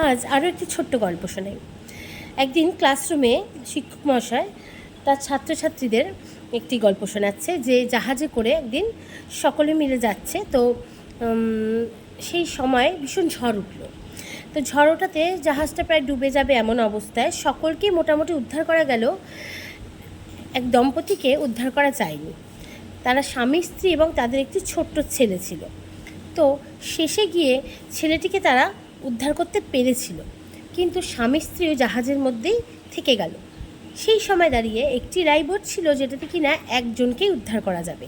আজ আরও একটি ছোট্ট গল্প শোনাই। একদিন ক্লাসরুমে শিক্ষক মহাশয় তার ছাত্রছাত্রীদের একটি গল্প শোনাচ্ছে যে জাহাজে করে একদিন সকলে মিলে যাচ্ছে। তো সেই সময় ভীষণ ঝড় উঠল। তো ঝড় ওঠাতে জাহাজটা প্রায় ডুবে যাবে এমন অবস্থায় সকলকেই মোটামুটি উদ্ধার করা গেল, এক দম্পতিকে উদ্ধার করা যায়নি। তারা স্বামী স্ত্রী এবং তাদের একটি ছোট্ট ছেলে ছিল। তো শেষে গিয়ে ছেলেটিকে তারা উদ্ধার করতে পেরেছিল, কিন্তু স্বামী স্ত্রীও জাহাজের মধ্যেই থেকে গেল। সেই সময় দাঁড়িয়ে একটি রাইবোট ছিল যেটাতে কিনা একজনকেই উদ্ধার করা যাবে।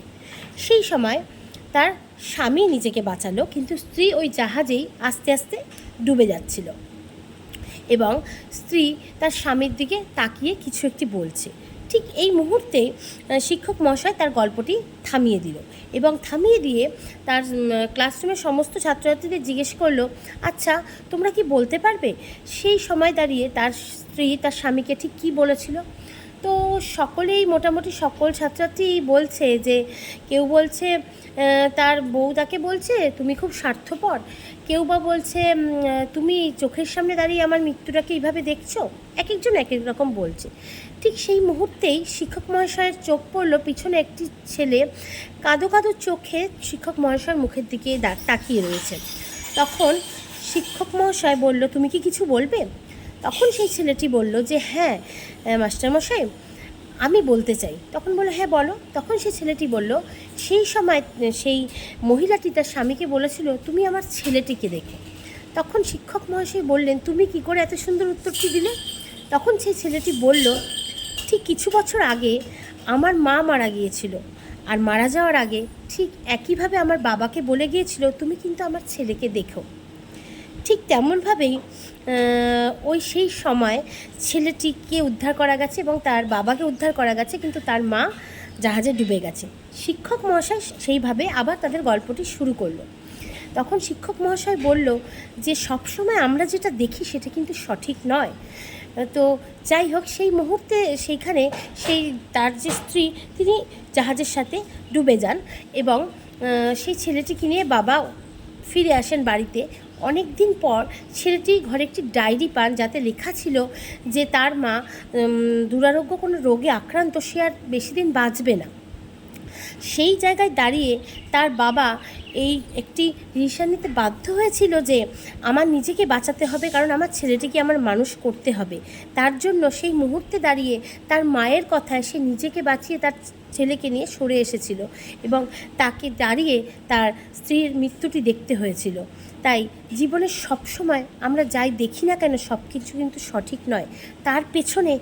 সেই সময় তার স্বামী নিজেকে বাঁচালো, কিন্তু স্ত্রী ওই জাহাজেই আস্তে আস্তে ডুবে যাচ্ছিল এবং স্ত্রী তার স্বামীর দিকে তাকিয়ে কিছু একটি বলছে। ঠিক এই মুহূর্তে শিক্ষক মহাশয় তার গল্পটি থামিয়ে দিল এবং থামিয়ে দিয়ে তার ক্লাসরুমের সমস্ত ছাত্রছাত্রীদের জিজ্ঞেস করলো, আচ্ছা তোমরা কি বলতে পারবে সেই সময় দাঁড়িয়ে তার স্ত্রী তার স্বামীকে ঠিক কী বলেছিল? তো সকলেই মোটামুটি সকল ছাত্রছাত্রী বলছে যে কেউ বলছে তার বউ তাকে বলছে তুমি খুব স্বার্থপর, কেউ বা বলছে তুমি চোখের সামনে দাঁড়িয়ে আমার মৃত্যুটাকে এইভাবে দেখছো। এক একজন এক এক রকম বলছে। ঠিক সেই মুহূর্তেই শিক্ষক মহাশয়ের চোখ পড়ল পিছনে একটি ছেলে কাঁদো কাঁদো চোখে শিক্ষক মহাশয়ের মুখের দিকে তাকিয়ে রয়েছে। তখন শিক্ষক মহাশয় বলল, তুমি কি কিছু বলবে? তখন সেই ছেলেটি বলল যে হ্যাঁ মাস্টারমশাই, আমি বলতে চাই। তখন বললো হ্যাঁ বলো। তখন সেই ছেলেটি বলল, সেই সময় সেই মহিলাটি তার স্বামীকে বলেছিল তুমি আমার ছেলেটিকে দেখো। তখন শিক্ষক মহাশয় বললেন, তুমি কি করে এত সুন্দর উত্তরটি দিলে? তখন সেই ছেলেটি বলল, ঠিক কিছু বছর আগে আমার মা মারা গিয়েছিল, আর মারা যাওয়ার আগে ঠিক একইভাবে আমার বাবাকে বলে গিয়েছিল তুমি কিন্তু আমার ছেলেকে দেখো। ঠিক তেমনভাবেই ওই সেই সময় ছেলেটিকে উদ্ধার করা গেছে এবং তার বাবাকে উদ্ধার করা গেছে, কিন্তু তার মা জাহাজে ডুবে গেছে। শিক্ষক মহাশয় সেইভাবে আবার তাদের গল্পটি শুরু করলো। তখন শিক্ষক মহাশয় বলল যে সবসময় আমরা যেটা দেখি সেটা কিন্তু সঠিক নয়। তো যাই হোক, সেই মুহূর্তে সেইখানে তার যে স্ত্রী তিনি জাহাজের সাথে ডুবে যান এবং সেই ছেলেটিকে নিয়ে বাবা ফিরে আসেন বাড়িতে। অনেক দিন পর ছেলেটি ঘরে একটি ডায়েরি পান, যাতে লেখা ছিল যে তার মা দুরারোগ্য কোনো রোগে আক্রান্ত, সে আর বেশি দিন বাঁচবে না। সেই জায়গায় দাঁড়িয়ে তার বাবা এই একটি ডিসিশন নিতে বাধ্য হয়েছিল যে আমার নিজেকে বাঁচাতে হবে, কারণ আমার ছেলেটিকে আমার মানুষ করতে হবে। তার জন্য সেই মুহূর্তে দাঁড়িয়ে তার মায়ের কথায় সে নিজেকে বাঁচিয়ে তার ছেলেকে নিয়ে সরে এসেছিল এবং তাকে দাঁড়িয়ে তার স্ত্রীর মৃত্যুটি দেখতে হয়েছিল। তাই জীবনে সবসময় আমরা যাই দেখি না কেন সব কিছু কিন্তু সঠিক নয়, তার পেছনে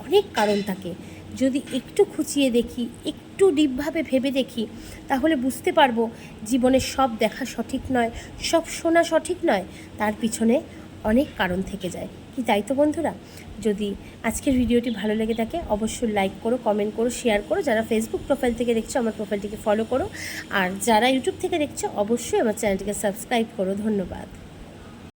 অনেক কারণ থাকে। যদি একটু খুঁচিয়ে দেখি, একটু ডিপভাবে ভেবে দেখি, তাহলে বুঝতে পারবো জীবনের সব দেখা সঠিক নয়, সব শোনা সঠিক নয়, তার পিছনে অনেক কারণ থেকে যায়। কি তাই তো বন্ধুরা? যদি আজকের ভিডিওটি ভালো লেগে থাকে অবশ্যই লাইক করো, কমেন্ট করো, শেয়ার করো। যারা ফেসবুক প্রোফাইল থেকে দেখছো আমার প্রোফাইলটিকে ফলো করো, আর যারা ইউটিউব থেকে দেখছো অবশ্যই আমার চ্যানেলটিকে সাবস্ক্রাইব করো। ধন্যবাদ।